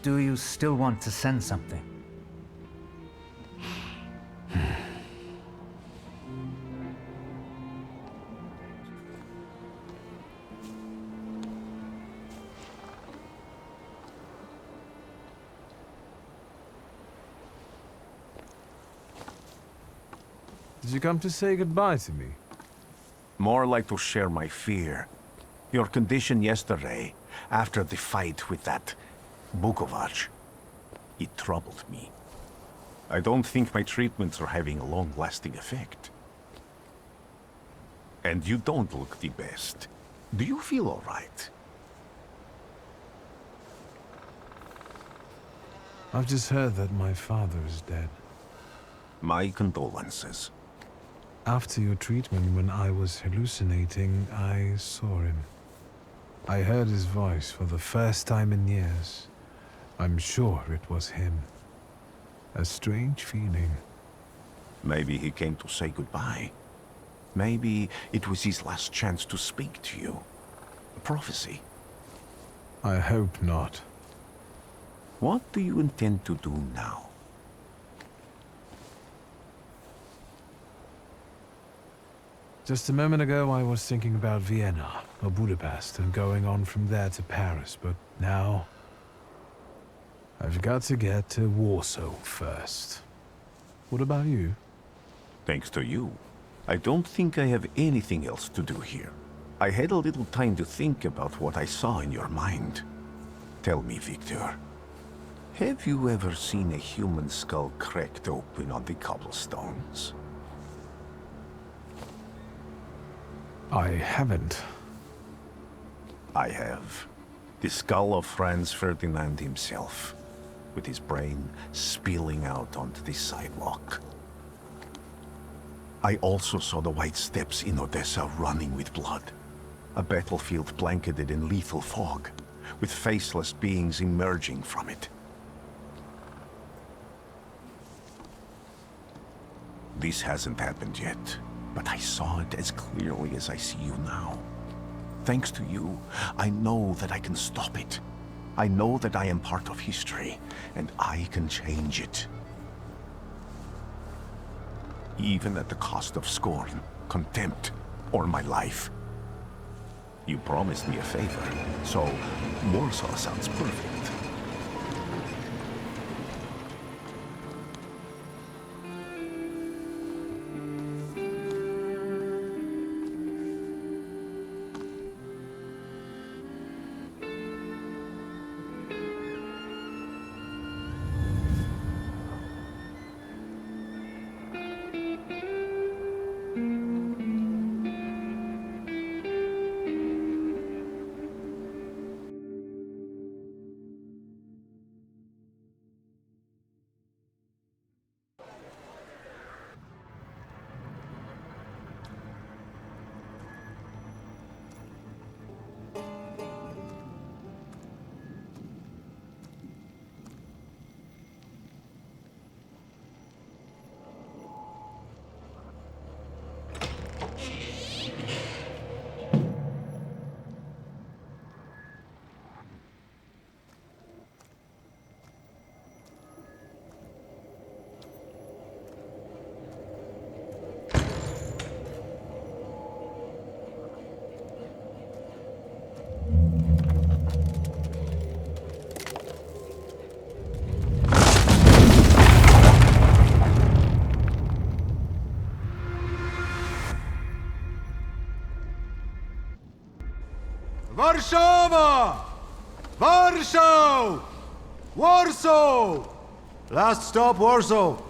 Do you still want to send something? Did you come to say goodbye to me? More like to share my fear. Your condition yesterday, after the fight with that Bukovac, it troubled me. I don't think my treatments are having a long-lasting effect. And you don't look the best. Do you feel all right? I've just heard that my father is dead. My condolences. After your treatment, when I was hallucinating, I saw him. I heard his voice for the first time in years. I'm sure it was him. A strange feeling. Maybe he came to say goodbye. Maybe it was his last chance to speak to you. A prophecy. I hope not. What do you intend to do now? Just a moment ago, I was thinking about Vienna or Budapest and going on from there to Paris, but now I've got to get to Warsaw first. What about you? Thanks to you, I don't think I have anything else to do here. I had a little time to think about what I saw in your mind. Tell me, Victor, have you ever seen a human skull cracked open on the cobblestones? I haven't. I have. The skull of Franz Ferdinand himself, with his brain spilling out onto the sidewalk. I also saw the white steps in Odessa running with blood. A battlefield blanketed in lethal fog, with faceless beings emerging from it. This hasn't happened yet, but I saw it as clearly as I see you now. Thanks to you, I know that I can stop it. I know that I am part of history, and I can change it. Even at the cost of scorn, contempt, or my life. You promised me a favor, so Warsaw sounds perfect. Warszawa! Warsaw! Warsaw! Last stop, Warsaw.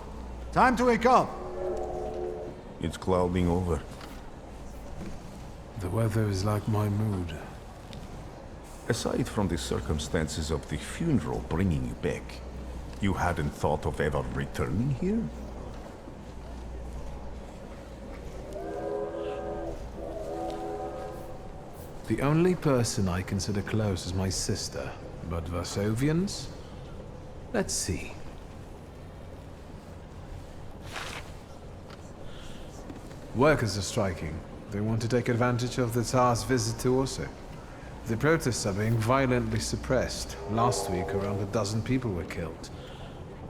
Time to wake up. It's clouding over. The weather is like my mood. Aside from the circumstances of the funeral bringing you back, you hadn't thought of ever returning here? The only person I consider close is my sister, but Varsovians? Let's see. Workers are striking. They want to take advantage of the Tsar's visit to Warsaw. The protests are being violently suppressed. Last week, around a dozen people were killed.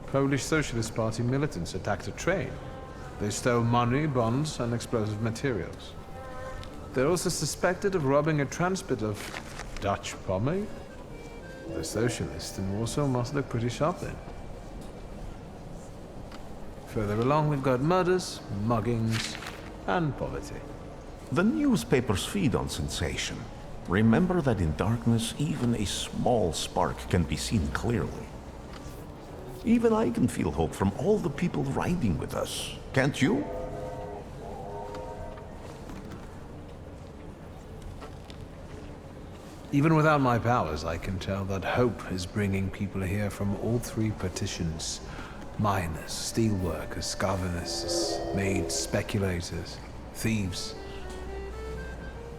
Polish Socialist Party militants attacked a train. They stole money, bonds, and explosive materials. They're also suspected of robbing a transport of Dutch pomade. The socialists in Warsaw must look pretty sharp then. Further along, we've got murders, muggings, and poverty. The newspapers feed on sensation. Remember that in darkness, even a small spark can be seen clearly. Even I can feel hope from all the people riding with us. Can't you? Even without my powers, I can tell that hope is bringing people here from all three partitions. Miners, steelworkers, governesses, maids, speculators, thieves.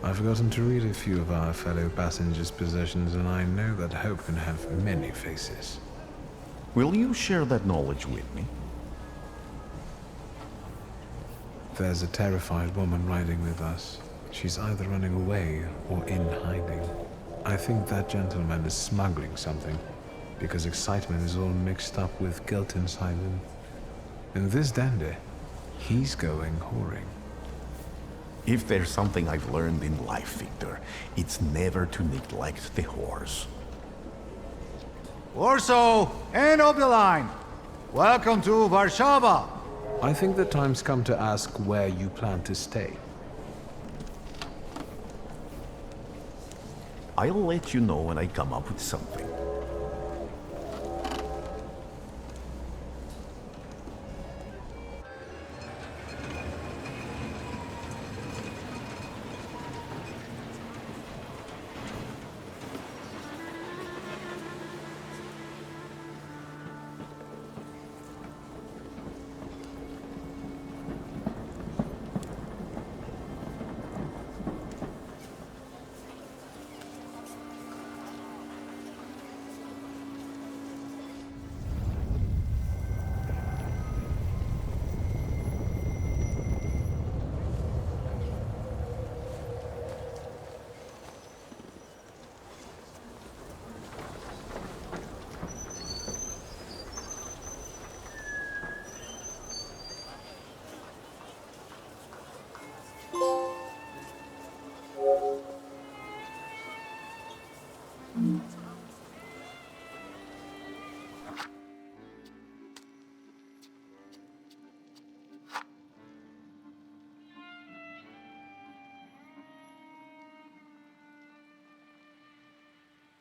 I've forgotten to read a few of our fellow passengers' possessions, and I know that hope can have many faces. Will you share that knowledge with me? There's a terrified woman riding with us. She's either running away or in hiding. I think that gentleman is smuggling something, because excitement is all mixed up with guilt inside him. And this dandy, he's going whoring. If there's something I've learned in life, Victor, it's never to neglect the horse. Warsaw and Oberline, welcome to Warsaw. I think the time's come to ask where you plan to stay. I'll let you know when I come up with something. Mm.